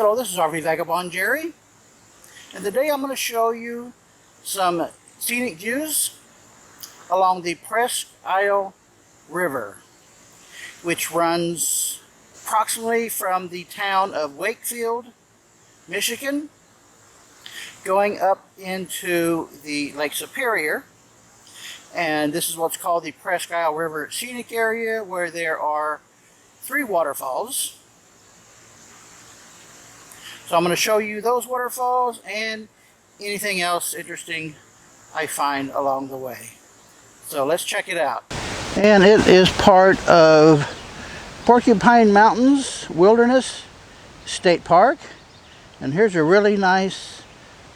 Hello, this is RV Vagabond Jerry, and today I'm going to show you some scenic views along the Presque River, which runs approximately from the town of Wakefield, Michigan, going up into the Lake Superior. And this is what's called the Presque River Scenic Area, where there are 3 waterfalls. So I'm going to show you those waterfalls and anything else interesting I find along the way. So let's check it out. And it is part of Porcupine Mountains Wilderness State Park. And here's a really nice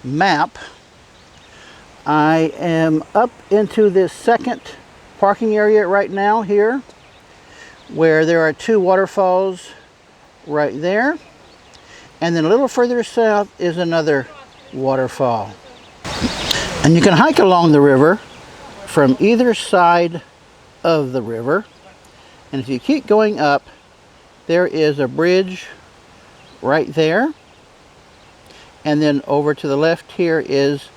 map. I am up into this second parking area right now here, where there are 2 waterfalls right there. And then a little further south is another waterfall. And you can hike along the river from either side of the river. And if you keep going up, there is a bridge right there. And then over to the left here is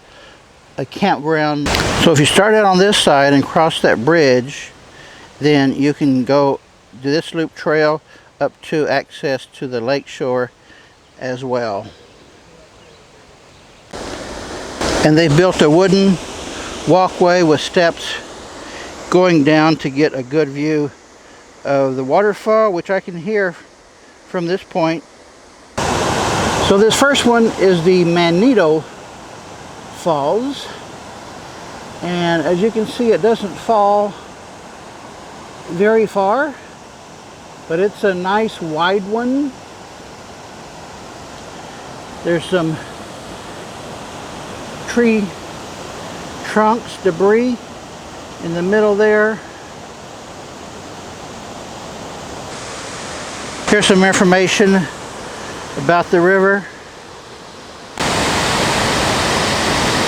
a campground. So if you start out on this side and cross that bridge, then you can go do this loop trail up to access to the lake shore as well. And they built a wooden walkway with steps going down to get a good view of the waterfall, which I can hear from this point. So this first one is the Manito Falls, and as you can see, it doesn't fall very far, but it's a nice wide one. There's some tree trunks, debris in the middle there. Here's some information about the river.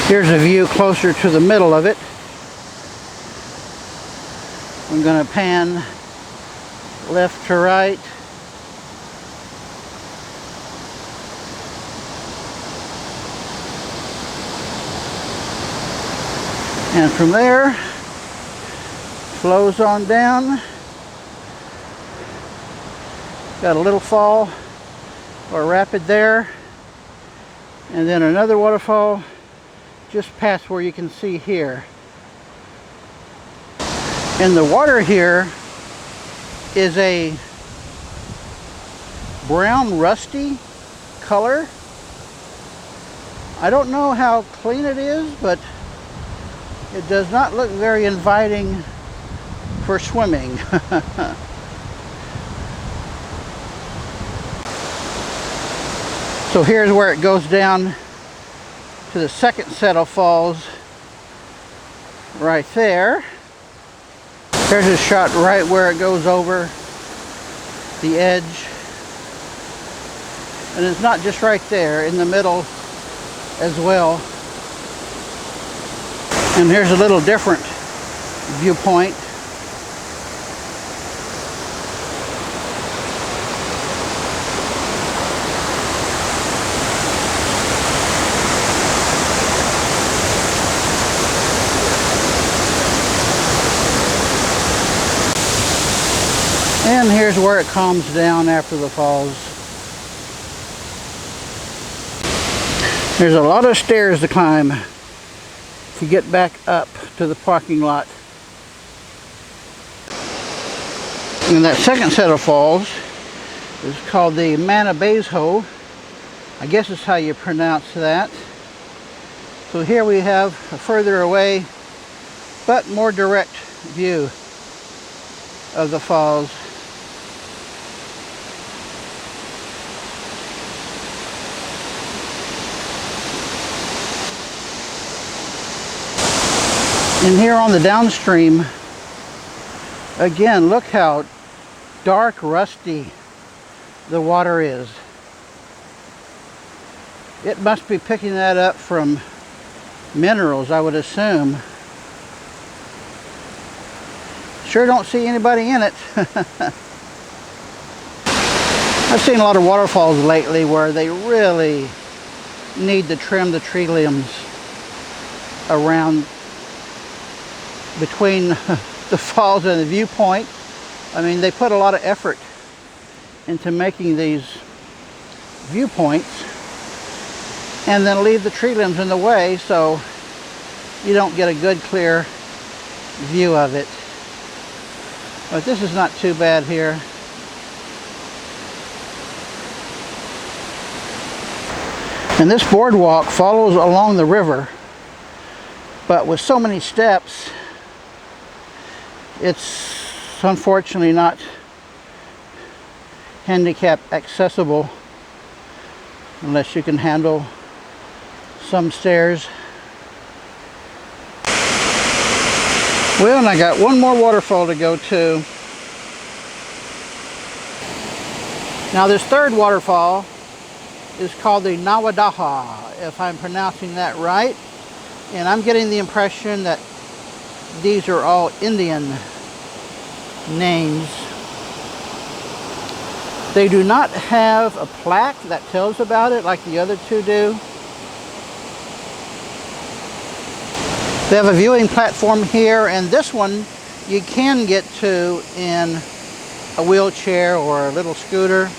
Here's a view closer to the middle of it. I'm going to pan left to right. And from there, flows on down. Got a little fall or rapid there. And then another waterfall just past where you can see here. And the water here is a brown rusty color. I don't know how clean it is, but it does not look very inviting for swimming. So here's where it goes down to the second set of falls right there. There's a shot right where it goes over the edge. And it's not just right there, in the middle as well. And here's a little different viewpoint. And here's where it calms down after the falls. There's a lot of stairs to climb to get back up to the parking lot. And that second set of falls is called the Manabezo. I guess is how you pronounce that. So here we have a further away but more direct view of the falls. And here on the downstream, again, look how dark, rusty the water is. It must be picking that up from minerals, I would assume. Sure don't see anybody in it. I've seen a lot of waterfalls lately where they really need to trim the tree limbs around between the falls and the viewpoint. I mean, they put a lot of effort into making these viewpoints and then leave the tree limbs in the way so you don't get a good clear view of it. But this is not too bad here. And this boardwalk follows along the river, but with so many steps, it's unfortunately not handicap accessible unless you can handle some stairs. Well, and I got one more waterfall to go to. Now this third waterfall is called the Nawadaha, if I'm pronouncing that right. And I'm getting the impression that these are all Indian names. They do not have a plaque that tells about it like the other two do. They have a viewing platform here, and this one you can get to in a wheelchair or a little scooter.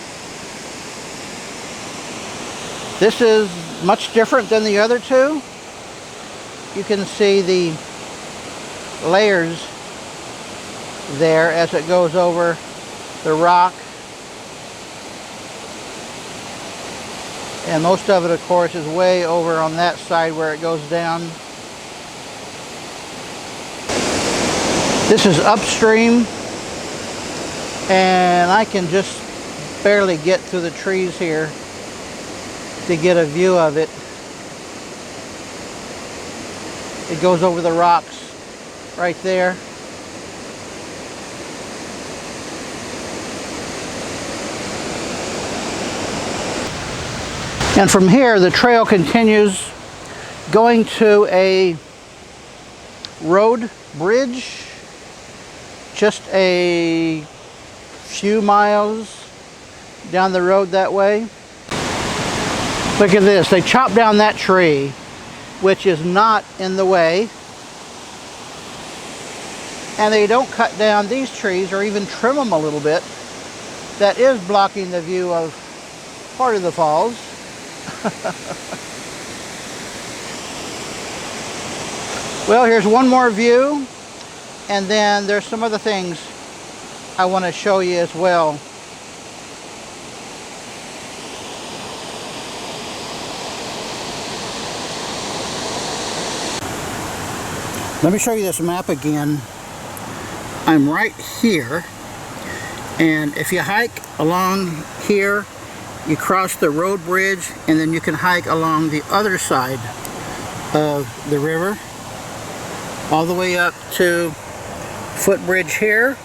This is much different than the other two. You can see the layers there as it goes over the rock. And most of it, of course, is way over on that side where it goes down. This is upstream, and I can just barely get through the trees here to get a view of it. It goes over the rocks right there. And from here, the trail continues going to a road bridge, just a few miles down the road that way. Look at this, they chopped down that tree, which is not in the way. And they don't cut down these trees or even trim them a little bit. That is blocking the view of part of the falls. Well, here's one more view, and then there's some other things I want to show you as well. Let me show you this map again. I'm right here, and if you hike along here, you cross the road bridge, and then you can hike along the other side of the river all the way up to footbridge here,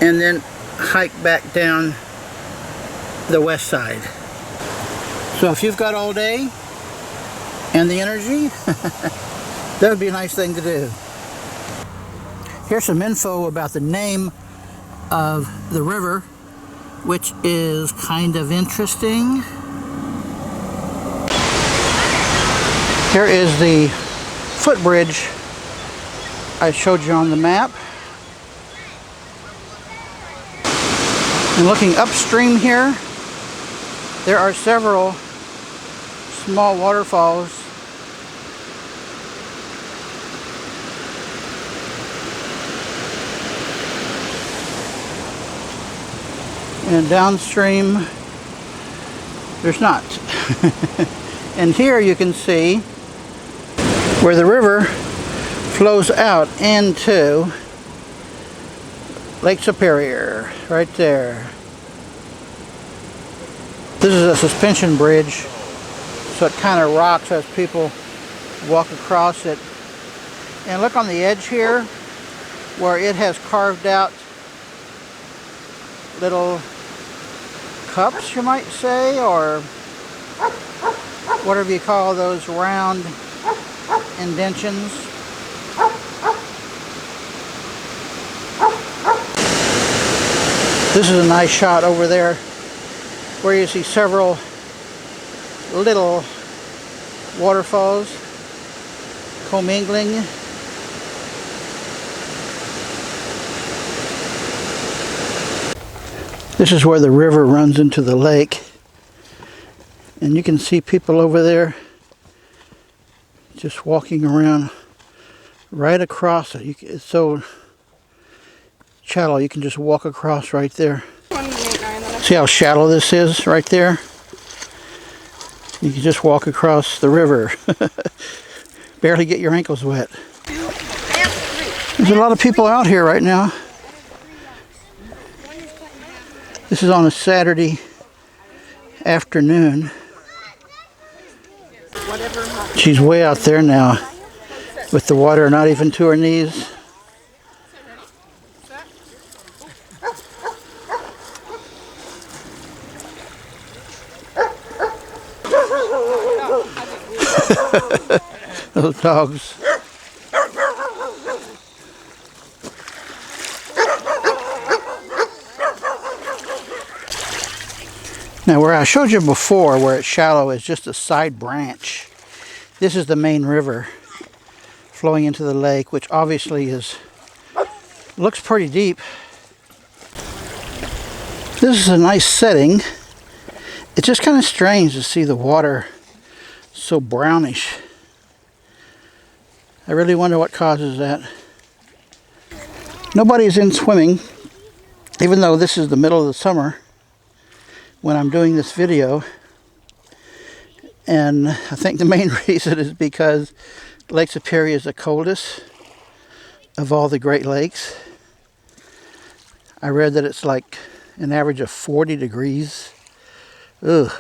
and then hike back down the west side. So if you've got all day and the energy, that would be a nice thing to do. Here's some info about the name of the river, which is kind of interesting. Here is the footbridge I showed you on the map. And looking upstream here, there are several small waterfalls. And downstream, there's not. And here you can see where the river flows out into Lake Superior, right there. This is a suspension bridge, so it kind of rocks as people walk across it. And look on the edge here, where it has carved out little cups, you might say, or whatever you call those round indentions. This is a nice shot over there where you see several little waterfalls commingling. This is where the river runs into the lake, and you can see people over there just walking around right across it. It's so shallow, you can just walk across right there. See how shallow this is right there? You can just walk across the river. Barely get your ankles wet. There's a lot of people out here right now. This is on a Saturday afternoon. She's way out there now with the water not even to her knees. Those dogs. Now, where I showed you before, where it's shallow, is just a side branch. This is the main river flowing into the lake, which obviously looks pretty deep. This is a nice setting. It's just kind of strange to see the water so brownish. I really wonder what causes that. Nobody's in swimming, even though this is the middle of the summer when I'm doing this video. And I think the main reason is because Lake Superior is the coldest of all the Great Lakes. I read that it's like an average of 40 degrees. Ugh.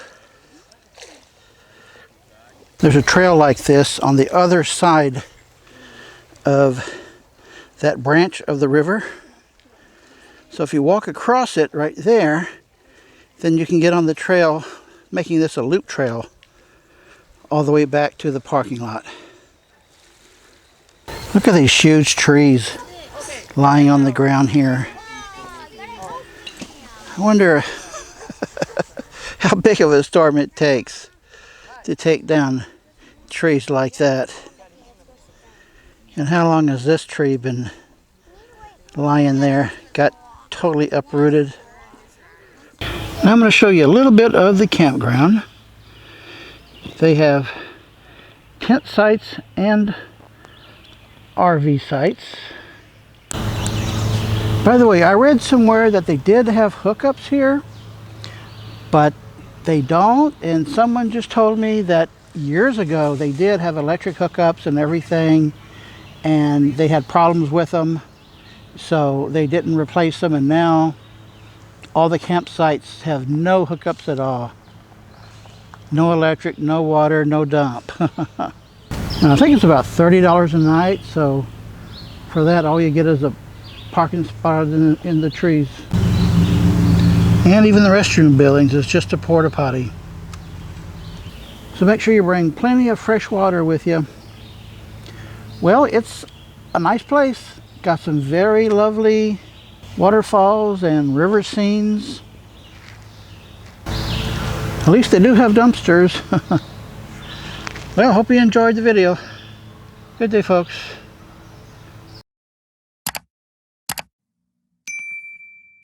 There's a trail like this on the other side of that branch of the river. So if you walk across it right there, then you can get on the trail, making this a loop trail all the way back to the parking lot. Look at these huge trees lying on the ground here. I wonder how big of a storm it takes to take down trees like that. And how long has this tree been lying there? Got totally uprooted. Now I'm going to show you a little bit of the campground. They have tent sites and RV sites. By the way, I read somewhere that they did have hookups here, but they don't. And someone just told me that years ago they did have electric hookups and everything, and they had problems with them, so they didn't replace them, and now all the campsites have no hookups at all. No electric, no water, no dump. Now, I think it's about $30 a night, so for that all you get is a parking spot in the trees. And even the restroom buildings is just a porta potty. So make sure you bring plenty of fresh water with you. Well, it's a nice place. Got some very lovely waterfalls and river scenes. At least they do have dumpsters. Well, hope you enjoyed the video. Good day, folks.